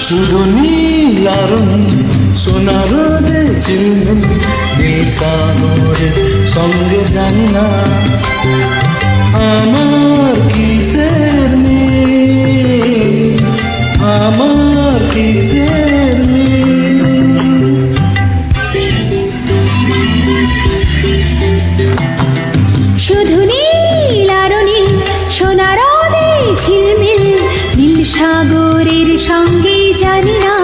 শুধু নীল আর নীল, সোনা রোদে ঝিলমিল, নীল সাগরের সঙ্গে জানি না আমার কিসের মিল, আমার কিসের মিল। শুধু নীল আর নীল, সোনা রোদে ঝিলমিল, নীল সাগরের সঙ্গে জানি না